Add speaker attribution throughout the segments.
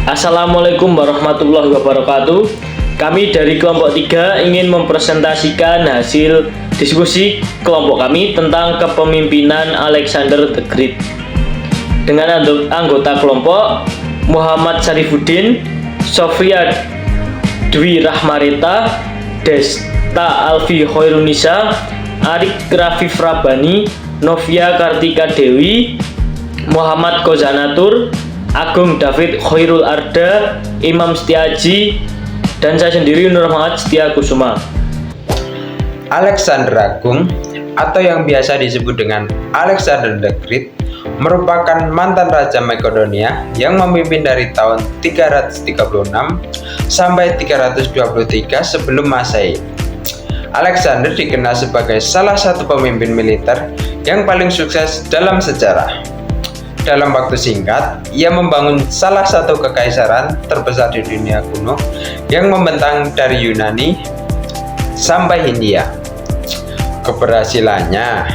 Speaker 1: Assalamualaikum warahmatullahi wabarakatuh. Kami dari kelompok 3 ingin mempresentasikan hasil diskusi kelompok kami tentang kepemimpinan Alexander the Great. Dengan anggota kelompok Muhammad Syarifuddin, Sofia Dwi Rahmareta, Desta Alfi Hoirunisa, Arik Rafif Rabbani, Novia Kartika Dewi, Muhammad Kozanatur, Agung David Khairul Arda, Imam Setiaji, dan saya sendiri Nur Muhammad Setia Kusuma.
Speaker 2: Alexander Agung atau yang biasa disebut dengan Alexander the Great merupakan mantan Raja Makedonia yang memimpin dari tahun 336 sampai 323 sebelum Masehi. Alexander dikenal sebagai salah satu pemimpin militer yang paling sukses dalam sejarah. Dalam waktu singkat, ia membangun salah satu kekaisaran terbesar di dunia kuno yang membentang dari Yunani sampai Hindia. Keberhasilannya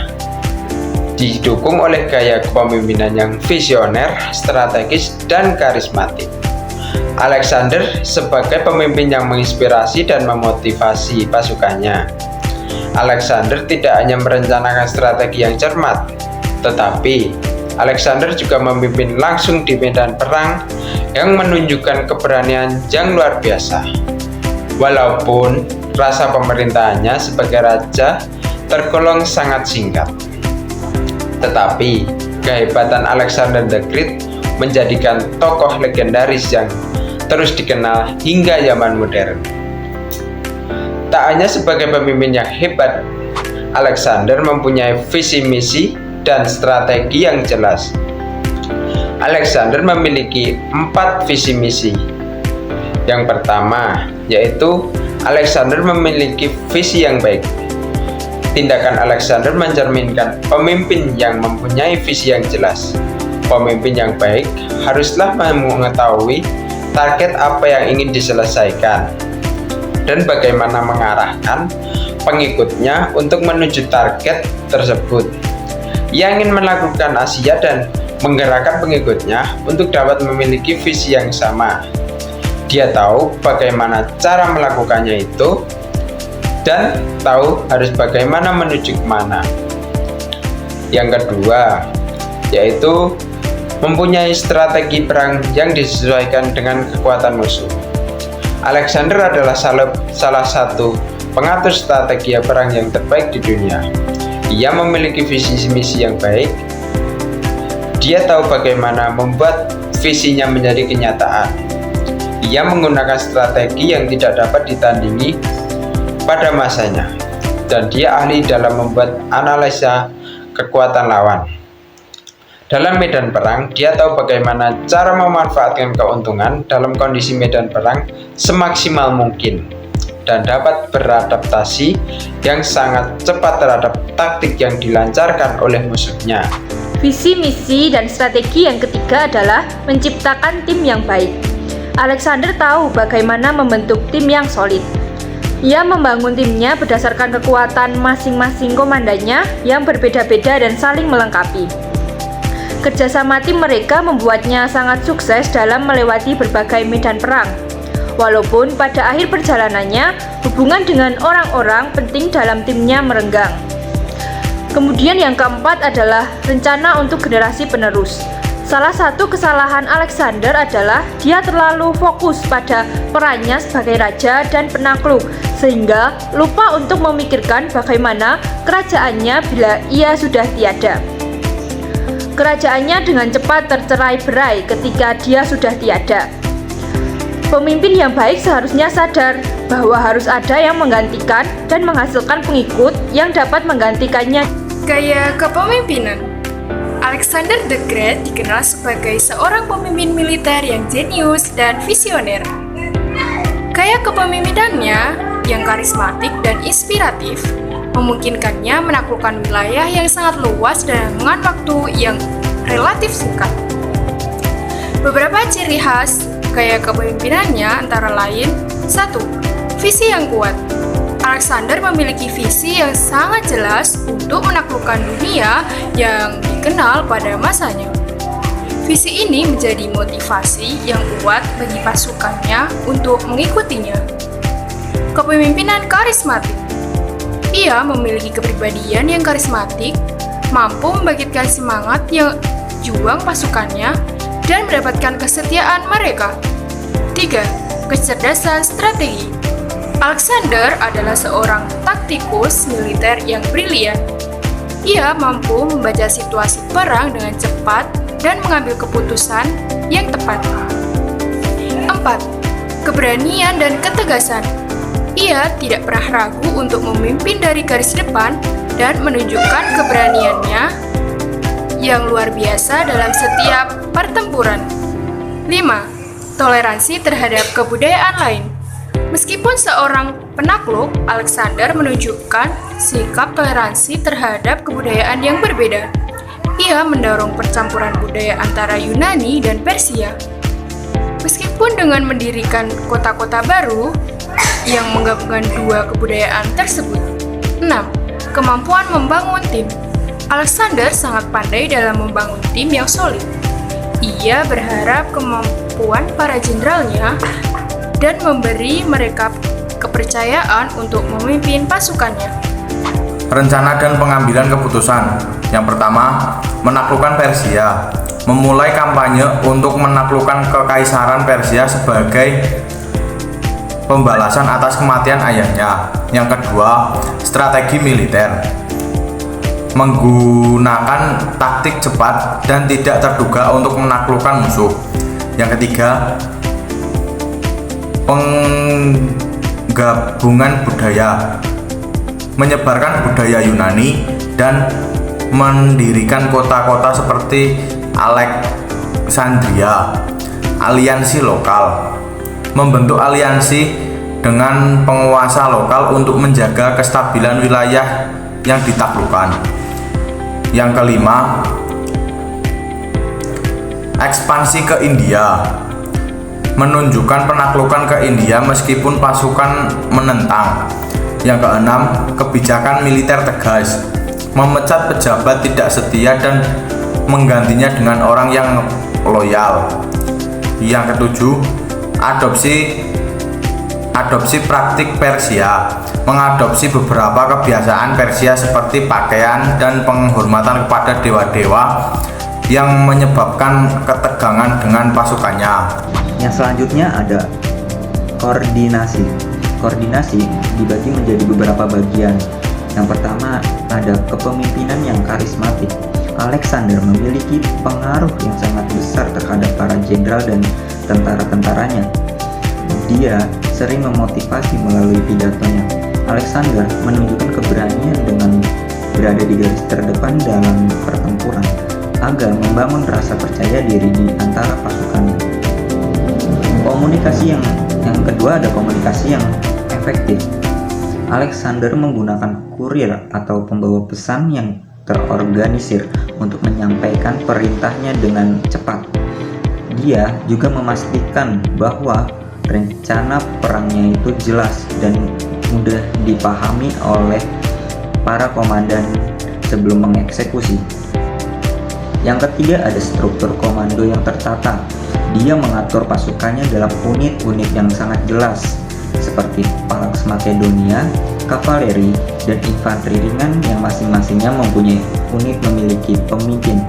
Speaker 2: didukung oleh gaya kepemimpinan yang visioner, strategis, dan karismatik. Alexander sebagai pemimpin yang menginspirasi dan memotivasi pasukannya. Alexander tidak hanya merencanakan strategi yang cermat, tetapi Alexander juga memimpin langsung di medan perang yang menunjukkan keberanian yang luar biasa. Walaupun rasa pemerintahannya sebagai raja tergolong sangat singkat, tetapi kehebatan Alexander the Great menjadikan tokoh legendaris yang terus dikenal hingga zaman modern. Tak hanya sebagai pemimpin yang hebat, Alexander mempunyai visi misi dan strategi yang jelas. Alexander memiliki 4 visi misi. Yang pertama, yaitu Alexander memiliki visi yang baik. Tindakan Alexander mencerminkan pemimpin yang mempunyai visi yang jelas. Pemimpin yang baik haruslah mengetahui target apa yang ingin diselesaikan dan bagaimana mengarahkan pengikutnya untuk menuju target tersebut. Ia ingin melakukan Asia dan menggerakkan pengikutnya untuk dapat memiliki visi yang sama. Dia tahu bagaimana cara melakukannya itu dan tahu harus bagaimana menuju kemana. Yang kedua, yaitu mempunyai strategi perang yang disesuaikan dengan kekuatan musuh. Alexander adalah salah satu pengatur strategi perang yang terbaik di dunia. Ia memiliki visi misi yang baik. Dia tahu bagaimana membuat visinya menjadi kenyataan. Ia menggunakan strategi yang tidak dapat ditandingi pada masanya, dan dia ahli dalam membuat analisa kekuatan lawan. Dalam medan perang, dia tahu bagaimana cara memanfaatkan keuntungan dalam kondisi medan perang semaksimal mungkin dan dapat beradaptasi yang sangat cepat terhadap taktik yang dilancarkan oleh musuhnya.
Speaker 3: Visi, misi, dan strategi yang ketiga adalah menciptakan tim yang baik. Alexander tahu bagaimana membentuk tim yang solid. Ia membangun timnya berdasarkan kekuatan masing-masing komandannya yang berbeda-beda dan saling melengkapi. Kerjasama tim mereka membuatnya sangat sukses dalam melewati berbagai medan perang. Walaupun pada akhir perjalanannya, hubungan dengan orang-orang penting dalam timnya merenggang. Kemudian yang keempat adalah rencana untuk generasi penerus. Salah satu kesalahan Alexander adalah dia terlalu fokus pada perannya sebagai raja dan penakluk, sehingga lupa untuk memikirkan bagaimana kerajaannya bila ia sudah tiada. Kerajaannya dengan cepat tercerai-berai ketika dia sudah tiada. Pemimpin yang baik seharusnya sadar bahwa harus ada yang menggantikan dan menghasilkan pengikut yang dapat menggantikannya.
Speaker 4: Gaya kepemimpinan. Alexander the Great dikenal sebagai seorang pemimpin militer yang jenius dan visioner. Gaya kepemimpinannya yang karismatik dan inspiratif memungkinkannya menaklukkan wilayah yang sangat luas dengan waktu yang relatif singkat. Beberapa ciri khas gaya kepemimpinannya antara lain: 1. Visi yang kuat. Alexander memiliki visi yang sangat jelas untuk menaklukkan dunia yang dikenal pada masanya. Visi ini menjadi motivasi yang kuat bagi pasukannya untuk mengikutinya. Kepemimpinan karismatik. Ia memiliki kepribadian yang karismatik, mampu membangkitkan semangat yang juang pasukannya, dan mendapatkan kesetiaan mereka. 3. Kecerdasan strategi. Alexander adalah seorang taktikus militer yang brilian. Ia mampu membaca situasi perang dengan cepat dan mengambil keputusan yang tepat. 4. Keberanian dan ketegasan. Ia tidak pernah ragu untuk memimpin dari garis depan dan menunjukkan keberaniannya yang luar biasa dalam setiap pertempuran. 5. Toleransi terhadap kebudayaan lain. Meskipun seorang penakluk, Alexander menunjukkan sikap toleransi terhadap kebudayaan yang berbeda. Ia mendorong percampuran budaya antara Yunani dan Persia. Meskipun dengan mendirikan kota-kota baru yang menggabungkan dua kebudayaan tersebut. 6. Kemampuan membangun tim. Alexander sangat pandai dalam membangun tim yang solid. Ia berharap kemampuan para jenderalnya dan memberi mereka kepercayaan untuk memimpin pasukannya.
Speaker 5: Rencana dan pengambilan keputusan. Yang pertama, menaklukkan Persia. Memulai kampanye untuk menaklukkan kekaisaran Persia sebagai pembalasan atas kematian ayahnya. Yang kedua, strategi militer. Menggunakan taktik cepat dan tidak terduga untuk menaklukkan musuh. Yang ketiga, penggabungan budaya, menyebarkan budaya Yunani dan mendirikan kota-kota seperti Alexandria, aliansi lokal, membentuk aliansi dengan penguasa lokal untuk menjaga kestabilan wilayah yang ditaklukkan. Yang kelima, ekspansi ke India. Menunjukkan penaklukan ke India meskipun pasukan menentang. Yang keenam, kebijakan militer tegas, memecat pejabat tidak setia dan menggantinya dengan orang yang loyal. Yang ketujuh, adopsi praktik Persia, mengadopsi beberapa kebiasaan Persia seperti pakaian dan penghormatan kepada dewa-dewa yang menyebabkan ketegangan dengan pasukannya.
Speaker 6: Yang selanjutnya ada koordinasi. Koordinasi dibagi menjadi beberapa bagian. Yang pertama ada kepemimpinan yang karismatik. Alexander memiliki pengaruh yang sangat besar terhadap para jenderal dan tentara-tentaranya. Dia sering memotivasi melalui pidatonya. Alexander menunjukkan keberanian dengan berada di garis terdepan dalam pertempuran agar membangun rasa percaya diri di antara pasukannya. Komunikasi yang kedua ada komunikasi yang efektif. Alexander menggunakan kurir atau pembawa pesan yang terorganisir untuk menyampaikan perintahnya dengan cepat. Dia juga memastikan bahwa rencana perangnya itu jelas dan mudah dipahami oleh para komandan sebelum mengeksekusi. Yang ketiga ada struktur komando yang tertata. Dia mengatur pasukannya dalam unit-unit yang sangat jelas seperti Pax Makedonia, kavaleri, dan infanteri ringan yang masing-masingnya mempunyai unit memiliki pemimpin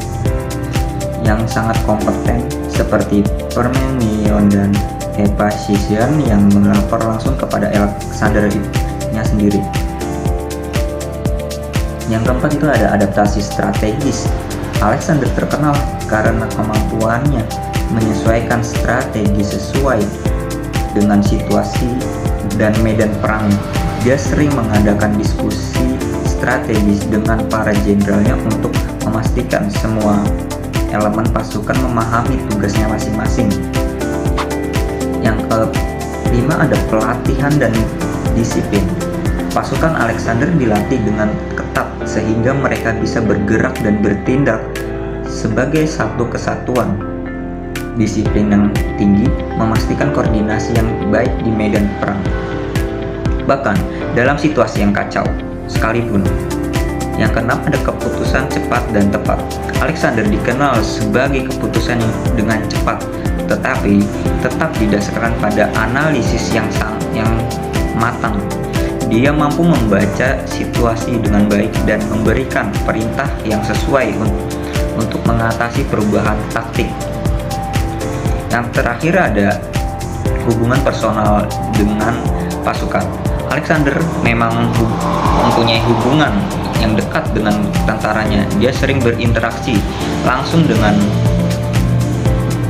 Speaker 6: yang sangat kompeten seperti Parmenion dan Hephaestion yang melapor langsung kepada Alexander-nya sendiri. Yang keempat itu ada adaptasi strategis. Alexander terkenal karena kemampuannya menyesuaikan strategi sesuai dengan situasi dan medan perang. Dia sering mengadakan diskusi strategis dengan para jenderalnya untuk memastikan semua elemen pasukan memahami tugasnya masing-masing. Yang kelima ada pelatihan dan disiplin. Pasukan Alexander dilatih dengan ketat sehingga mereka bisa bergerak dan bertindak sebagai satu kesatuan. Disiplin yang tinggi memastikan koordinasi yang baik di medan perang, bahkan dalam situasi yang kacau sekalipun. Yang keenam ada keputusan cepat dan tepat. Alexander dikenal sebagai keputusan dengan cepat, tetapi tetap didasarkan pada analisis yang matang. Dia mampu membaca situasi dengan baik dan memberikan perintah yang sesuai untuk mengatasi perubahan taktik. Yang terakhir ada hubungan personal dengan pasukan. Alexander memang mempunyai hubungan yang dekat dengan tentaranya. Dia sering berinteraksi langsung dengan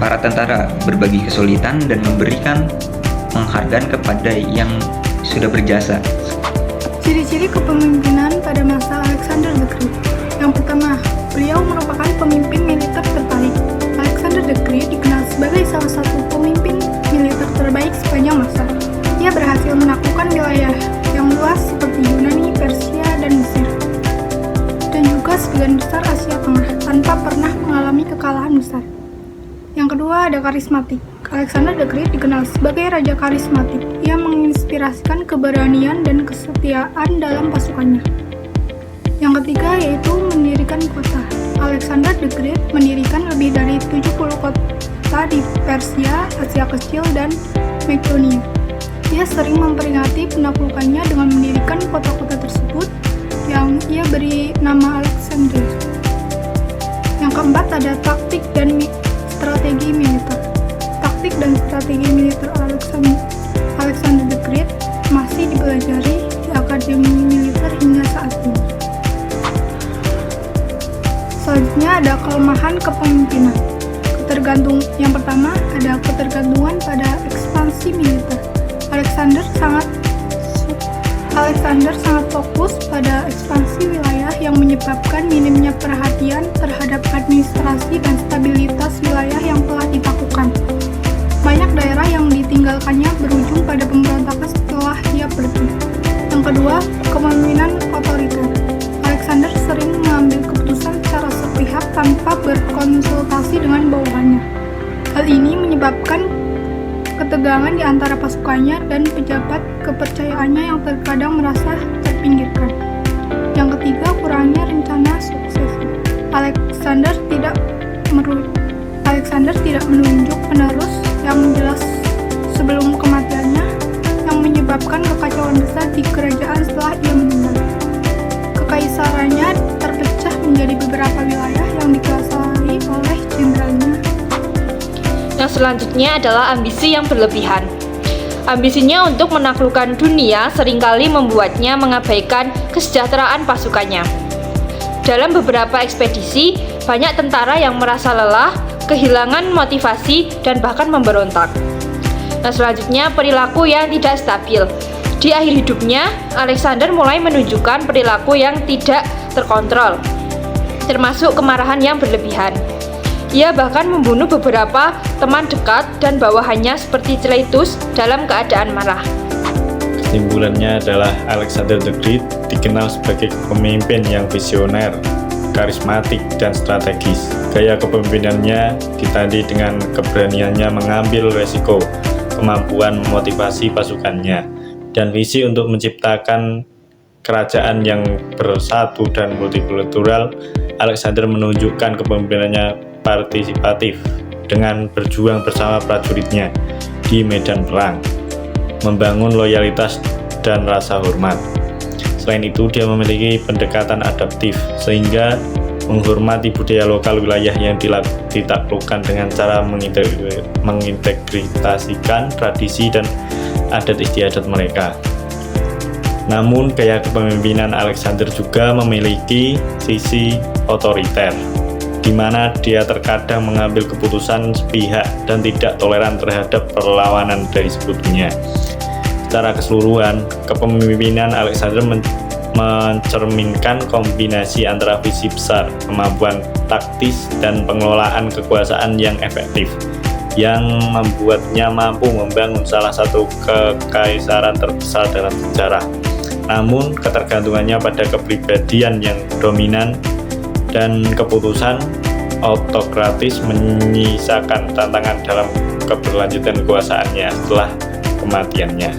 Speaker 6: para tentara, berbagi kesulitan dan memberikan penghargaan kepada yang sudah berjasa.
Speaker 7: Ciri-ciri kepemimpinan pada masa Alexander the Great. Yang pertama, beliau merupakan pemimpin militer terbaik. Alexander the Great dikenal sebagai salah satu pemimpin militer terbaik sepanjang masa. Ia berhasil menaklukkan wilayah yang luas seperti Yunani, Persia, dan Mesir, dan juga sebagian besar Asia Tengah tanpa pernah mengalami kekalahan besar. Yang kedua ada karismatik. Alexander the Great dikenal sebagai raja karismatik. Ia menginspirasikan keberanian dan kesetiaan dalam pasukannya. Yang ketiga yaitu mendirikan kota. Alexander the Great mendirikan lebih dari 70 kota di Persia, Asia Kecil, dan Makedonia. Ia sering memperingati penaklukannya dengan mendirikan kota-kota tersebut yang ia beri nama Alexandria. Yang keempat ada taktik dan strategi militer. Taktik dan strategi militer Alexander the Great masih dipelajari di Akademi Militer hingga saat ini. Selanjutnya ada kelemahan kepemimpinan. Yang pertama ada ketergantungan pada ekspansi militer. Alexander sangat fokus pada ekspansi wilayah yang menyebabkan minimnya perhatian terhadap administrasi dan stabilitas wilayah yang telah ditaklukkan. Banyak daerah yang ditinggalkannya berujung pada pemberontakan setelah ia pergi. Yang kedua, kepemimpinan otoriter. Alexander sering mengambil keputusan secara sepihak tanpa berkonsultasi dengan bawahannya. Hal ini menyebabkan ketegangan di antara pasukannya dan pejabat kepercayaannya yang terkadang merasa terpinggirkan. Yang ketiga, kurangnya rencana suksesi. Alexander tidak menunjuk penerus yang jelas sebelum kematiannya, yang menyebabkan kekacauan besar di kerajaan setelah ia meninggal. Kekaisarannya terpecah menjadi beberapa wilayah yang dikuasai oleh jenderalnya.
Speaker 3: Yang selanjutnya adalah ambisi yang berlebihan. Ambisinya untuk menaklukkan dunia seringkali membuatnya mengabaikan kesejahteraan pasukannya. Dalam beberapa ekspedisi, banyak tentara yang merasa lelah, kehilangan motivasi, dan bahkan memberontak. Nah, selanjutnya perilaku yang tidak stabil. Di akhir hidupnya, Alexander mulai menunjukkan perilaku yang tidak terkontrol, termasuk kemarahan yang berlebihan. Ia bahkan membunuh beberapa teman dekat dan bawahannya seperti Cleitus dalam keadaan marah.
Speaker 8: Kesimpulannya adalah Alexander the Great dikenal sebagai pemimpin yang visioner, karismatik, dan strategis. Gaya kepemimpinannya ditandai dengan keberaniannya mengambil resiko, kemampuan memotivasi pasukannya, dan visi untuk menciptakan kerajaan yang bersatu dan multikultural. Alexander menunjukkan kepemimpinannya partisipatif dengan berjuang bersama prajuritnya di medan perang, membangun loyalitas dan rasa hormat. Selain itu, dia memiliki pendekatan adaptif sehingga menghormati budaya lokal wilayah yang ditaklukkan dengan cara mengintegrasikan tradisi dan adat istiadat mereka. Namun, gaya kepemimpinan Alexander juga memiliki sisi otoriter, di mana dia terkadang mengambil keputusan sepihak dan tidak toleran terhadap perlawanan dari sekutunya. Secara keseluruhan, kepemimpinan Alexander mencerminkan kombinasi antara visi besar, kemampuan taktis, dan pengelolaan kekuasaan yang efektif, yang membuatnya mampu membangun salah satu kekaisaran terbesar dalam sejarah. Namun, ketergantungannya pada kepribadian yang dominan dan keputusan autokratis menyisakan tantangan dalam keberlanjutan kekuasaannya setelah kematiannya.